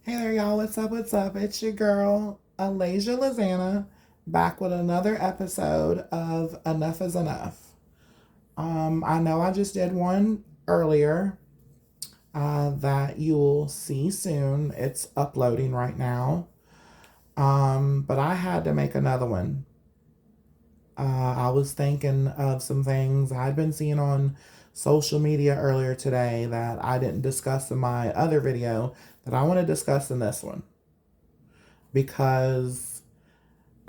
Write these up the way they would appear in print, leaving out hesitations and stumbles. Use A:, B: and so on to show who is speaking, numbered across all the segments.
A: Hey there, y'all. What's up? What's up? It's your girl, Alaizah, back with another episode of Enough is Enough. I know I just did one earlier that you'll see soon. It's uploading right now. But I had to make another one. I was thinking of some things I'd been seeing on social media earlier today that I didn't discuss in my other video that I want to discuss in this one. Because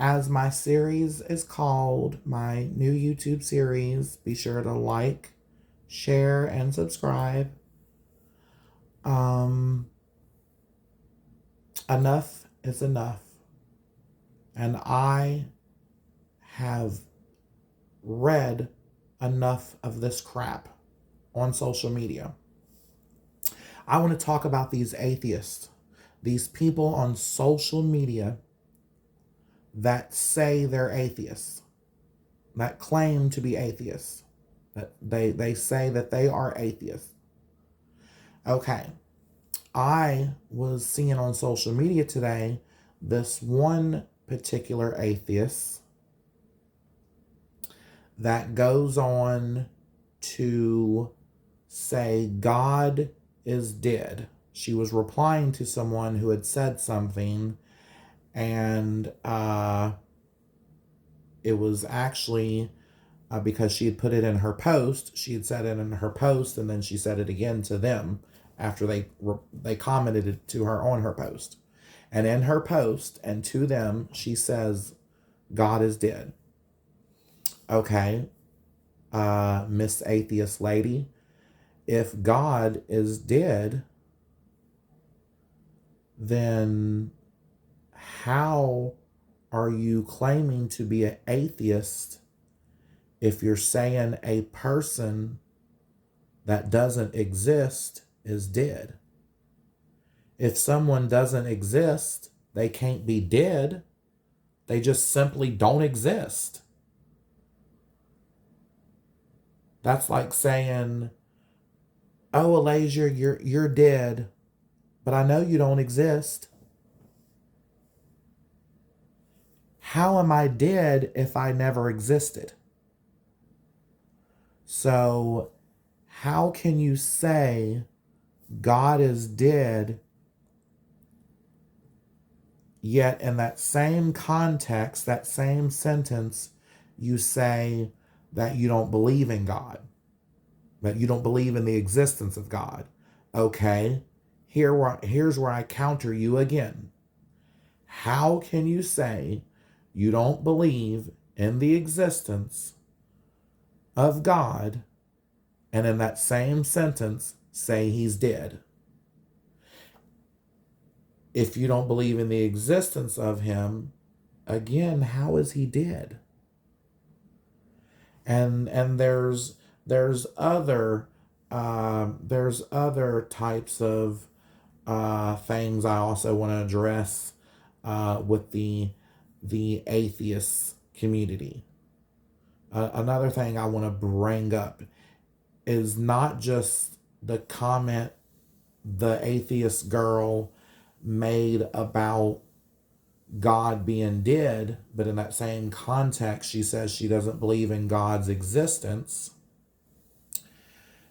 A: as my series is called, my new YouTube series, be sure to like, share, and subscribe. Um, Enough is enough. And I have read enough of this crap on social media. I want to talk about these atheists, these people on social media that say they're atheists, that claim to be atheists, that they say that they are atheists. Okay, I was seeing on social media today this one particular atheist that goes on to say God is dead. She was replying to someone who had said something, and it was actually because she had put it in her post. She had said it in her post, and then she said it again to them after they commented it to her on her post. And in her post and to them, she says, God is dead. Okay, Miss Atheist Lady, if God is dead, then how are you claiming to be an atheist if you're saying a person that doesn't exist is dead? If someone doesn't exist, they can't be dead. They just simply don't exist. That's like saying, "Oh, Alaizah, you're dead, but I know you don't exist. How am I dead if I never existed?" So, how can you say God is dead, yet in that same context, that same sentence, you say that you don't believe in God, that you don't believe in the existence of God? Okay, here's where I counter you again. How can you say you don't believe in the existence of God and in that same sentence say he's dead? If you don't believe in the existence of him, again, how is he dead? And there's other types of things I also want to address with the atheist community. Another thing I want to bring up is not just the comment the atheist girl made about God being dead, but in that same context, she says she doesn't believe in God's existence.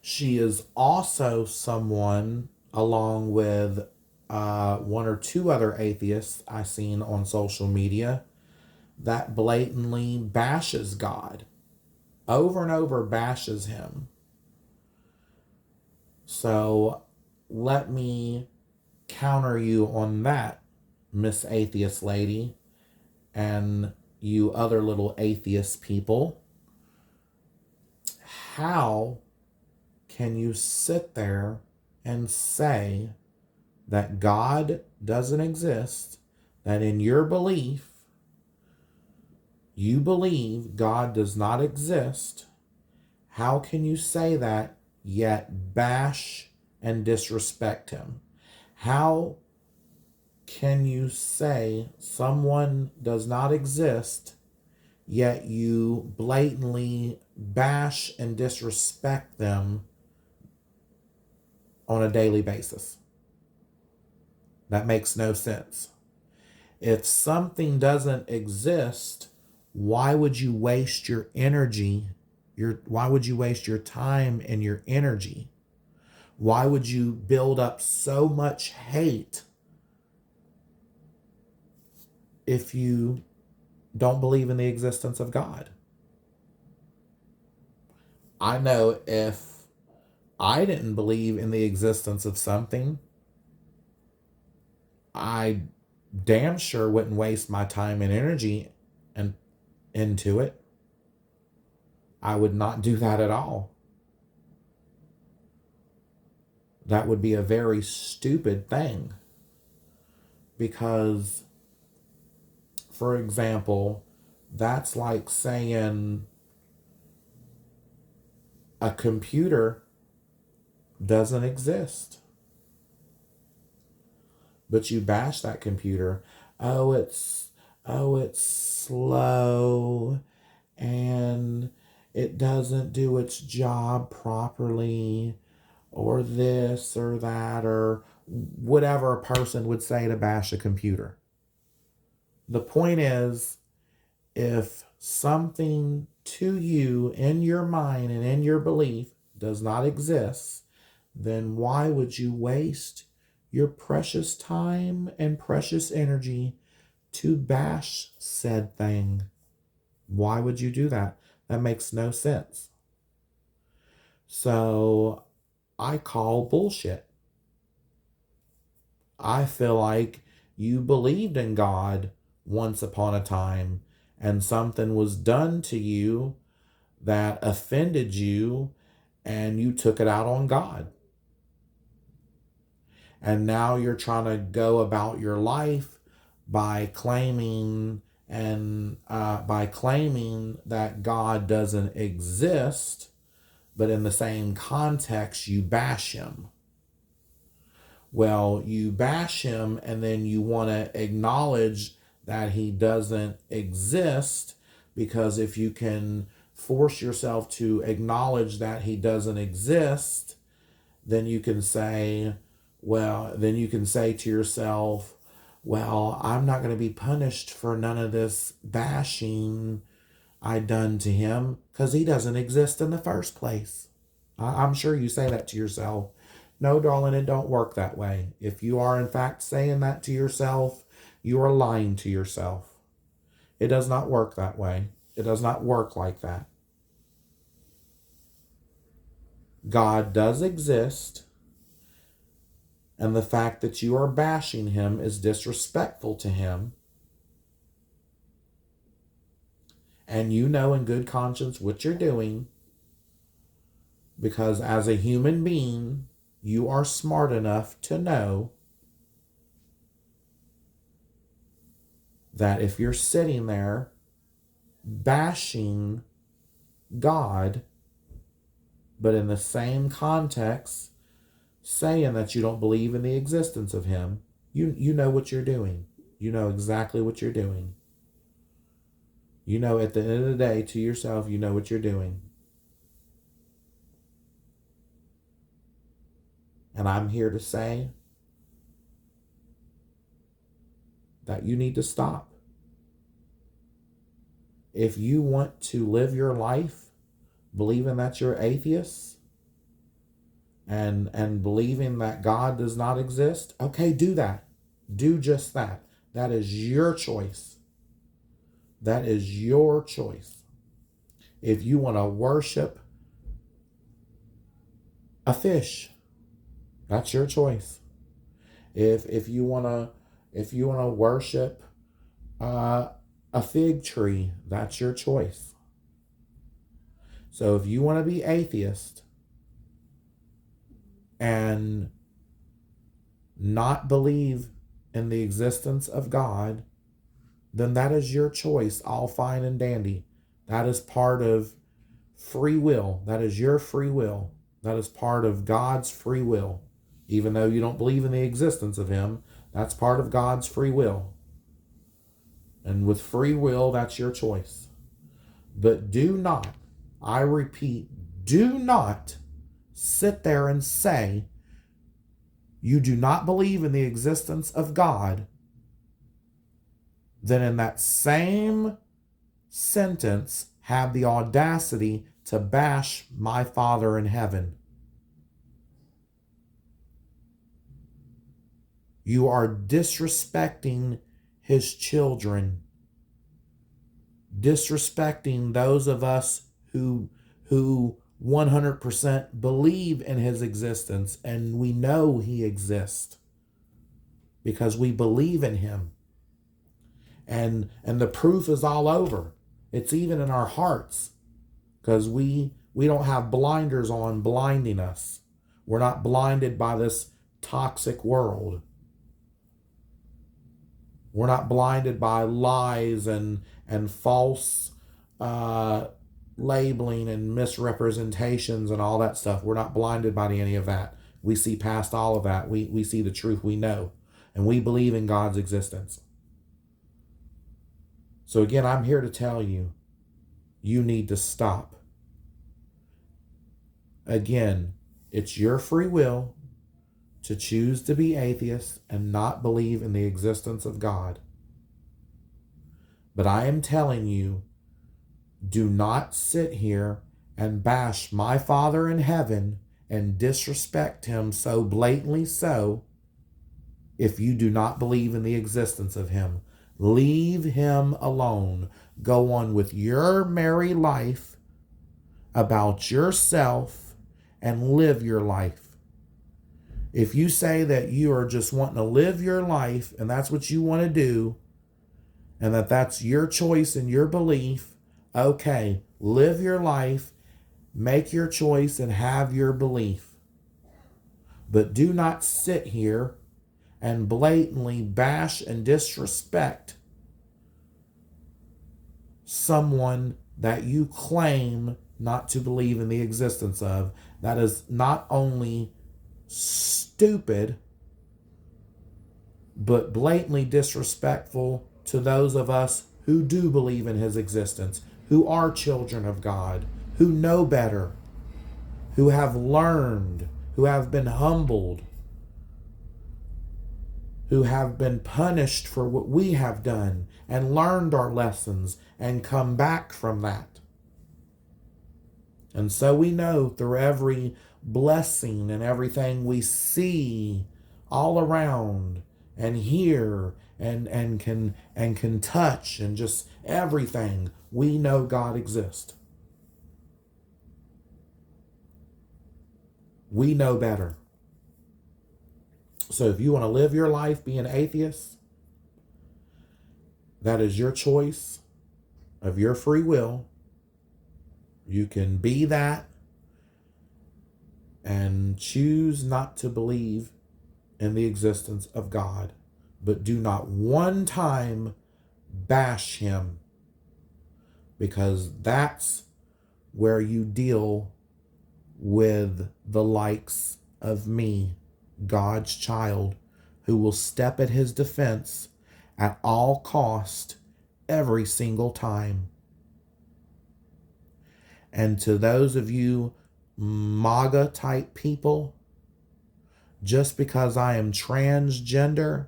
A: She is also someone, along with one or two other atheists I've seen on social media, that blatantly bashes God, over and over bashes him. So let me counter you on that, Miss Atheist Lady, and you other little atheist people. How can you sit there and say that God doesn't exist, that in your belief, you believe God does not exist? How can you say that yet bash and disrespect him? How can you say someone does not exist, yet you blatantly bash and disrespect them on a daily basis? That makes no sense. If something doesn't exist, why would you waste your energy? Why would you waste your time and your energy? Why would you build up so much hate if you don't believe in the existence of God? I know if I didn't believe in the existence of something, I damn sure wouldn't waste my time and energy and into it. I would not do that at all. That would be a very stupid thing. Because, for example, that's like saying a computer doesn't exist, but you bash that computer. Oh, it's slow and it doesn't do its job properly, or this or that, or whatever a person would say to bash a computer. The point is, if something to you in your mind and in your belief does not exist, then why would you waste your precious time and precious energy to bash said thing? Why would you do that? That makes no sense. So I call bullshit. I feel like you believed in God once upon a time and something was done to you that offended you and you took it out on God. And now you're trying to go about your life by claiming that God doesn't exist, but in the same context you bash him. Well, you bash him and then you want to acknowledge that he doesn't exist, because if you can force yourself to acknowledge that he doesn't exist, then you can say, to yourself, well, I'm not going to be punished for none of this bashing I done to him because he doesn't exist in the first place. I'm sure you say that to yourself. No, darling, it don't work that way. If you are in fact saying that to yourself, you are lying to yourself. It does not work that way. It does not work like that. God does exist, and the fact that you are bashing him is disrespectful to him. And you know in good conscience what you're doing, because as a human being, you are smart enough to know that if you're sitting there bashing God, but in the same context saying that you don't believe in the existence of him, you know what you're doing. You know exactly what you're doing. You know at the end of the day, to yourself, you know what you're doing. And I'm here to say that you need to stop. If you want to live your life believing that you're atheist and believing that God does not exist, okay, do that. Do just that. That is your choice. That is your choice. If you want to worship a fish, that's your choice. If you want to worship a fig tree, that's your choice. So if you want to be atheist and not believe in the existence of God, then that is your choice, all fine and dandy. That is part of free will. That is your free will. That is part of God's free will. Even though you don't believe in the existence of him, that's part of God's free will. And with free will, that's your choice. But do not, I repeat, do not sit there and say you do not believe in the existence of God, then in that same sentence have the audacity to bash my Father in heaven. You are disrespecting his children, disrespecting those of us who 100% believe in his existence, and we know he exists because we believe in him. And the proof is all over. It's even in our hearts, because we don't have blinders on blinding us. We're not blinded by this toxic world. We're not blinded by lies and false labeling and misrepresentations and all that stuff. We're not blinded by any of that. We see past all of that. We see the truth. We know. And we believe in God's existence. So again, I'm here to tell you, you need to stop. Again, it's your free will to choose to be atheist and not believe in the existence of God. But I am telling you, do not sit here and bash my Father in heaven and disrespect him so blatantly so if you do not believe in the existence of him. Leave him alone. Go on with your merry life about yourself and live your life. If you say that you are just wanting to live your life and that's what you want to do, and that's your choice and your belief, okay, live your life, make your choice, and have your belief. But do not sit here and blatantly bash and disrespect someone that you claim not to believe in the existence of. That is not only stupid, but blatantly disrespectful to those of us who do believe in his existence, who are children of God, who know better, who have learned, who have been humbled, who have been punished for what we have done and learned our lessons and come back from that. And so we know through every blessing and everything we see all around and hear and can touch and just everything, we know God exists. We know better. So if you want to live your life being atheist, that is your choice of your free will. You can be that and choose not to believe in the existence of God, but do not one time bash him, because that's where you deal with the likes of me, God's child, who will step at his defense at all cost every single time. And to those of you MAGA type people, just because I am transgender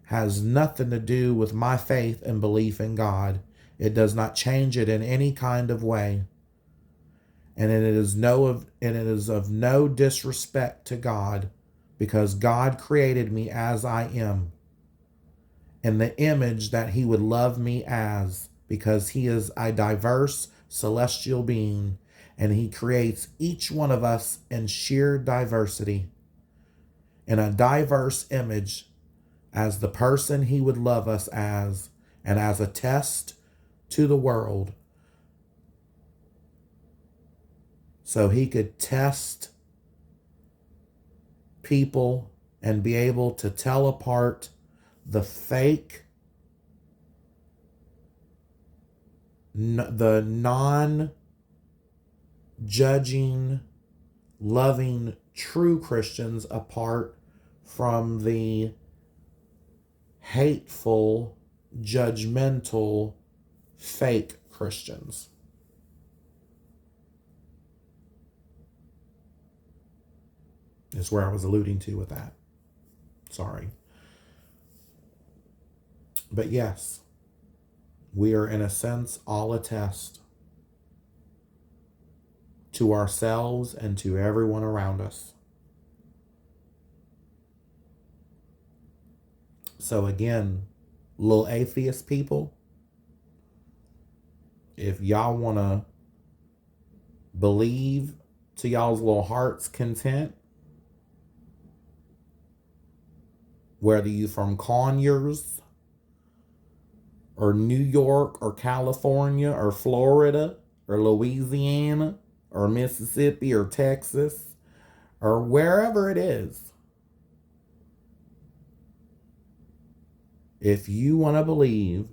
A: has nothing to do with my faith and belief in God. It does not change it in any kind of way. And it is of no disrespect to God, because God created me as I am, in the image that he would love me as, because he is a diverse celestial being, and he creates each one of us in sheer diversity, in a diverse image, as the person he would love us as, and as a test to the world, so he could test people and be able to tell apart the fake, the non-judging, loving, true Christians apart from the hateful, judgmental, fake Christians. Is where I was alluding to with that. Sorry. But yes, we are in a sense all a test to ourselves and to everyone around us. So again, little atheist people, if y'all want to believe to y'all's little heart's content, whether you from Conyers or New York or California or Florida or Louisiana or Mississippi or Texas or wherever it is, if you want to believe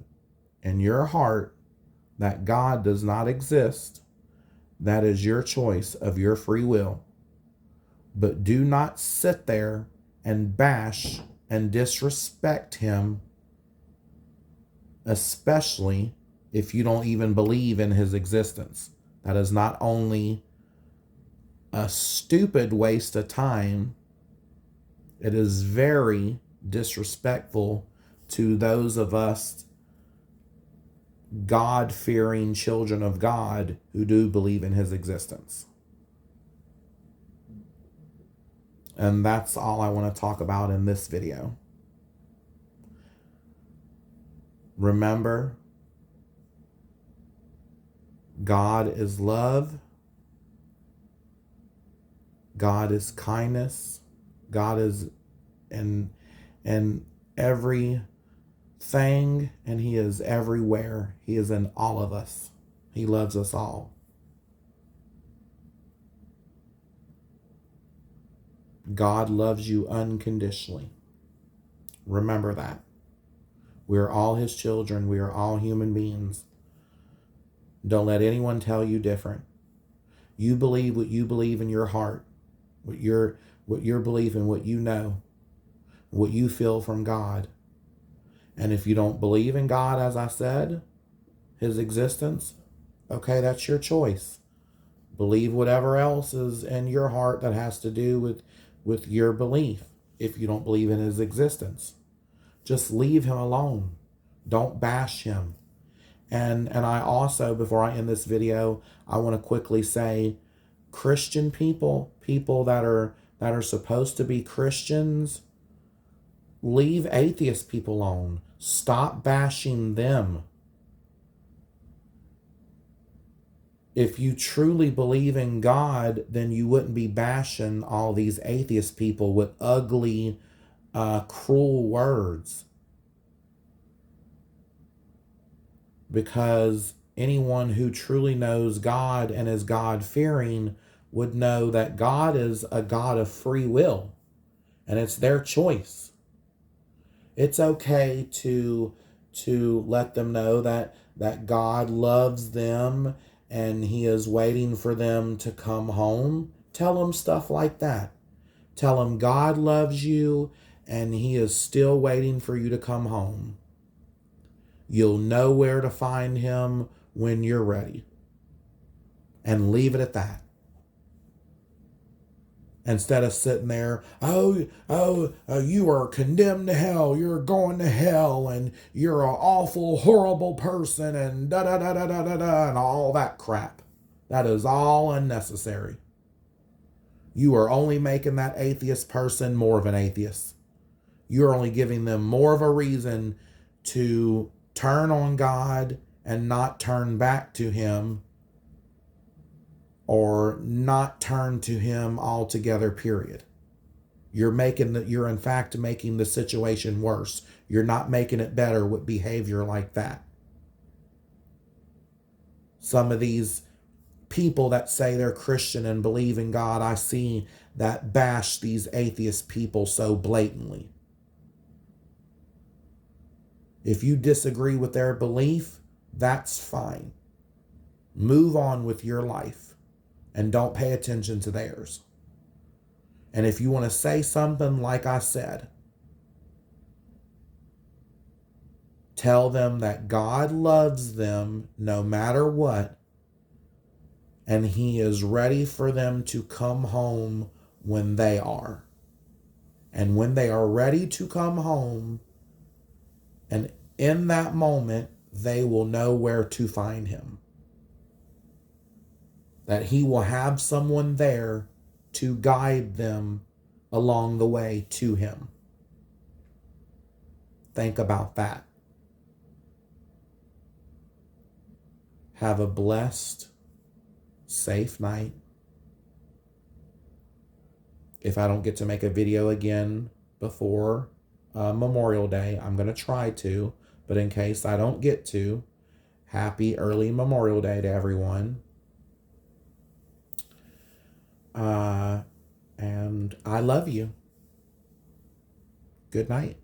A: in your heart that God does not exist, that is your choice of your free will. But do not sit there and bash and disrespect him, especially if you don't even believe in his existence. That is not only a stupid waste of time, it is very disrespectful to those of us God-fearing children of God who do believe in his existence. And that's all I want to talk about in this video. Remember, God is love. God is kindness. God is in every thing, and he is everywhere. He is in all of us. He loves us all. God loves you unconditionally. Remember that. We are all his children. We are all human beings. Don't let anyone tell you different. You believe what you believe in your heart, what your belief in, what you know, what you feel from God. And if you don't believe in God, as I said, his existence, okay, that's your choice. Believe whatever else is in your heart that has to do with your belief. If you don't believe in his existence, just leave him alone. Don't bash him. And I also, before I end this video, I want to quickly say, Christian people that are supposed to be Christians, leave atheist people alone. Stop bashing them. If you truly believe in God, then you wouldn't be bashing all these atheist people with ugly, cruel words. Because anyone who truly knows God and is God-fearing would know that God is a God of free will, and it's their choice. It's okay to let them know that God loves them and he is waiting for them to come home. Tell them stuff like that. Tell them God loves you and he is still waiting for you to come home. You'll know where to find him when you're ready. And leave it at that. Instead of sitting there, you are condemned to hell, you're going to hell, and you're an awful, horrible person, and da-da-da-da-da-da-da, and all that crap. That is all unnecessary. You are only making that atheist person more of an atheist. You're only giving them more of a reason to turn on God and not turn back to him, or not turn to him altogether, period. You're in fact making the situation worse. You're not making it better with behavior like that. Some of these people that say they're Christian and believe in God, I see that bash these atheist people so blatantly. If you disagree with their belief, that's fine. Move on with your life. And don't pay attention to theirs. And if you want to say something like I said, tell them that God loves them no matter what, and he is ready for them to come home when they are. And when they are ready to come home, and in that moment, they will know where to find him. That he will have someone there to guide them along the way to him. Think about that. Have a blessed, safe night. If I don't get to make a video again before Memorial Day, I'm going to try to. But in case I don't get to, happy early Memorial Day to everyone. And I love you. Good night.